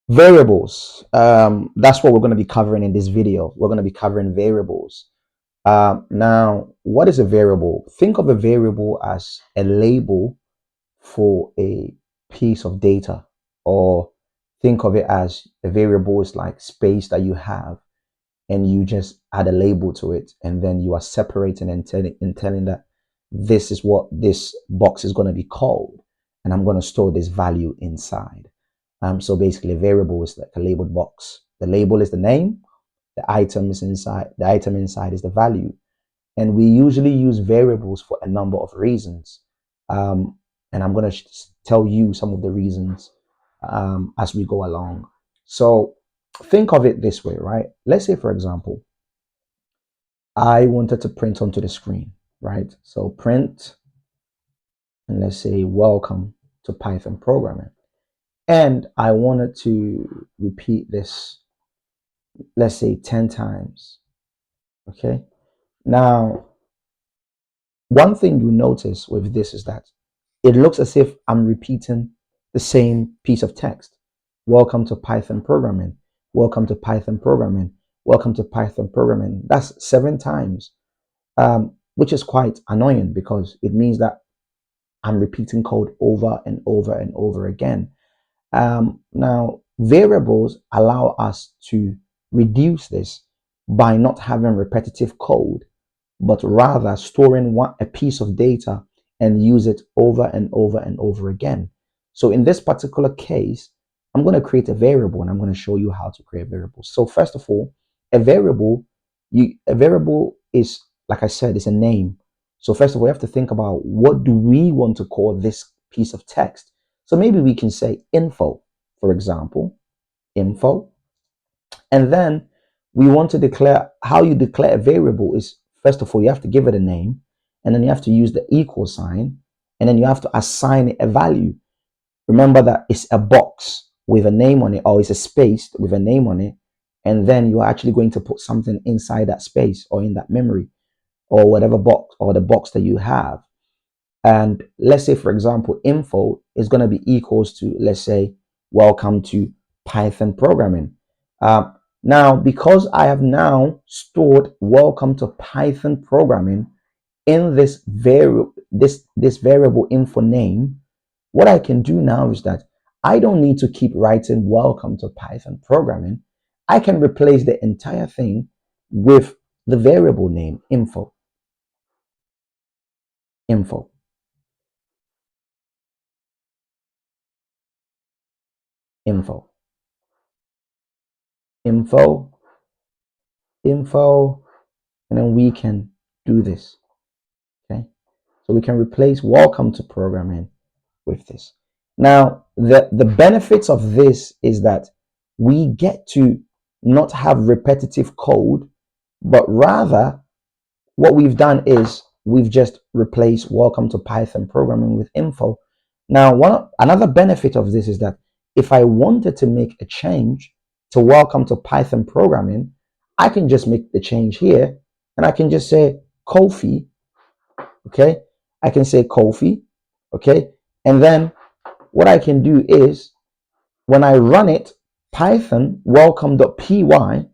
Variables. That's what we're going to be covering in this video. We're going to be covering variables. Now, what is a variable? Think of a variable as a label for a piece of data, or think of it as a variable is like space that you have, and you just add a label to it, and then you are separating and telling that this is what this box is going to be called, and I'm going to store this value inside. So basically, a variable is like a labeled box. The label is the name, the item is inside, the item inside is the value. And we usually use variables for a number of reasons. And I'm going to tell you some of the reasons as we go along. So think of it this way, right? Let's say, for example, I wanted to print onto the screen, right? So print, and let's say, welcome to Python programming. And I wanted to repeat this, let's say 10 times. Okay. Now, one thing you notice with this is that it looks as if I'm repeating the same piece of text. Welcome to Python programming. Welcome to Python programming. Welcome to Python programming. That's 7 times, which is quite annoying because it means that I'm repeating code over and over and over again. Now, variables allow us to reduce this by not having repetitive code, but rather storing a piece of data and use it over and over and over again. So in this particular case, I'm going to create a variable, and I'm going to show you how to create variables. So first of all, a variable is, like I said, is a name. So first of all, we have to think about, what do we want to call this piece of text? So maybe we can say info, for example, info. And then we want to declare, how you declare a variable is, first of all, you have to give it a name, and then you have to use the equal sign, and then you have to assign it a value. Remember that it's a box with a name on it, or it's a space with a name on it, and then you're actually going to put something inside that space or in that memory or whatever box, or the box that you have. And let's say, for example, info is going to be equals to, let's say, welcome to Python programming. Now, because I have now stored welcome to Python programming in this variable info name, what I can do now is that I don't need to keep writing welcome to Python programming. I can replace the entire thing with the variable name info. Info. Info. Info. Info. And then we can do this. Okay. So we can replace welcome to programming with this. Now, the benefits of this is that we get to not have repetitive code, but rather what we've done is we've just replaced welcome to Python programming with info. Now, another benefit of this is that if I wanted to make a change to welcome to Python programming, I can just make the change here, and I can just say Kofi. Okay, I can say Kofi. Okay, and then what I can do is, when I run it, Python welcome.py, can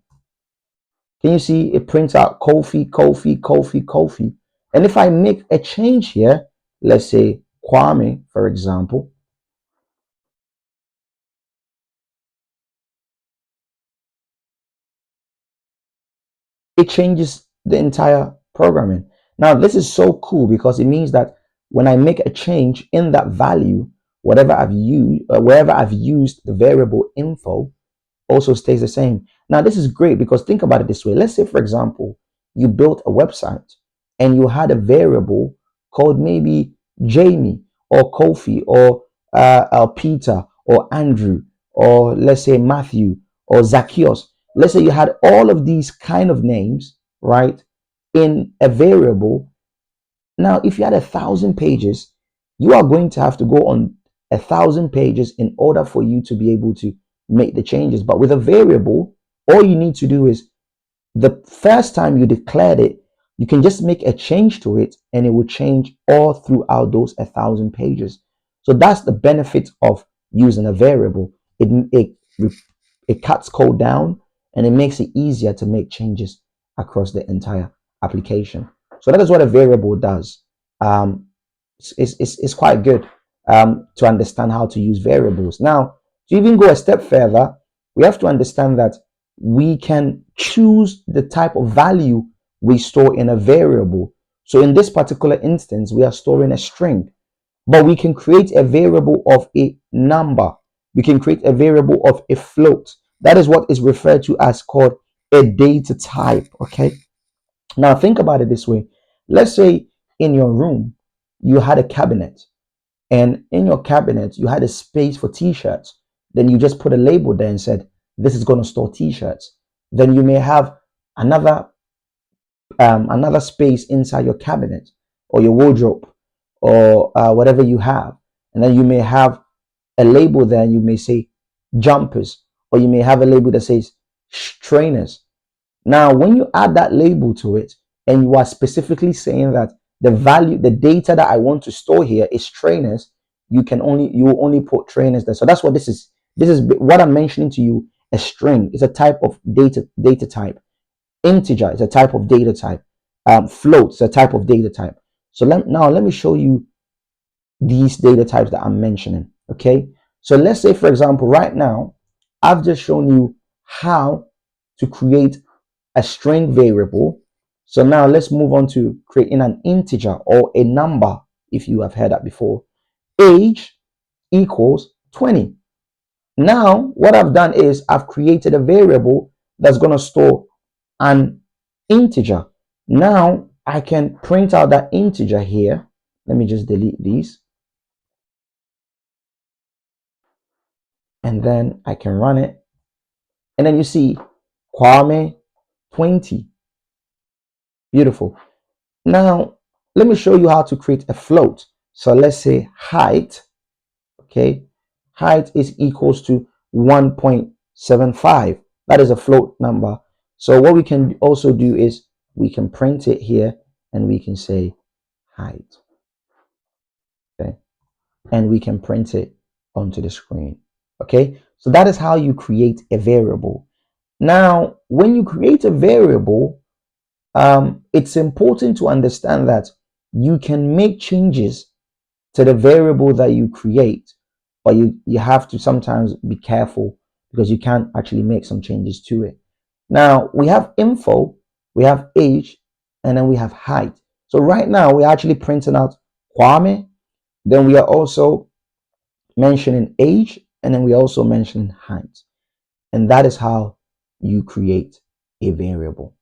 you see it prints out Kofi, Kofi, Kofi, Kofi? And if I make a change here, let's say Kwame, for example, it changes the entire programming. Now, this is so cool because it means that when I make a change in that value, wherever I've used the variable info, also stays the same. Now, this is great because think about it this way. Let's say, for example, you built a website and you had a variable called maybe Jamie or Kofi or Peter or Andrew, or let's say Matthew or Zacchaeus. Let's say you had all of these kind of names, right, in a variable. Now, if you had 1,000 pages, you are going to have to go on 1,000 pages in order for you to be able to make the changes. But with a variable, all you need to do is, the first time you declared it, you can just make a change to it, and it will change all throughout those 1,000 pages. So that's the benefit of using a variable. It it cuts code down, and it makes it easier to make changes across the entire application. So that is what a variable does. Um, it's quite good to understand how to use variables. Now, to even go a step further, we have to understand that we can choose the type of value we store in a variable. So in this particular instance, we are storing a string, but we can create a variable of a number. We can create a variable of a float. That is what is referred to as called a data type. Okay. Now think about it this way. Let's say in your room, you had a cabinet, and in your cabinet, you had a space for t-shirts. Then you just put a label there and said, this is going to store t-shirts. Then you may have another another space inside your cabinet or your wardrobe or whatever you have. And then you may have a label there, and you may say jumpers, or you may have a label that says trainers. Now, when you add that label to it, and you are specifically saying that the value, the data that I want to store here is trainers, you will only put trainers there. So that's what this is. This is what I'm mentioning to you. A string is a type of data type. Integer is a type of data type. Float is a type of data type. So now let me show you these data types that I'm mentioning. Okay. So let's say, for example, right now, I've just shown you how to create a string variable. So now let's move on to creating an integer or a number. If you have heard that before, age equals 20. Now, what I've done is I've created a variable that's going to store an integer. Now I can print out that integer here. Let me just delete these. And then I can run it. And then you see Kwame 20. Beautiful. Now, let me show you how to create a float. So let's say height. Okay. Height is equals to 1.75. That is a float number. So what we can also do is we can print it here, and we can say height. Okay. And we can print it onto the screen. Okay. So that is how you create a variable. Now, when you create a variable, it's important to understand that you can make changes to the variable that you create, but you have to sometimes be careful because you can't actually make some changes to it. Now, we have info, we have age, and then we have height. So right now, we're actually printing out Kwame. Then we are also mentioning age, and then we also mention height. And that is how you create a variable.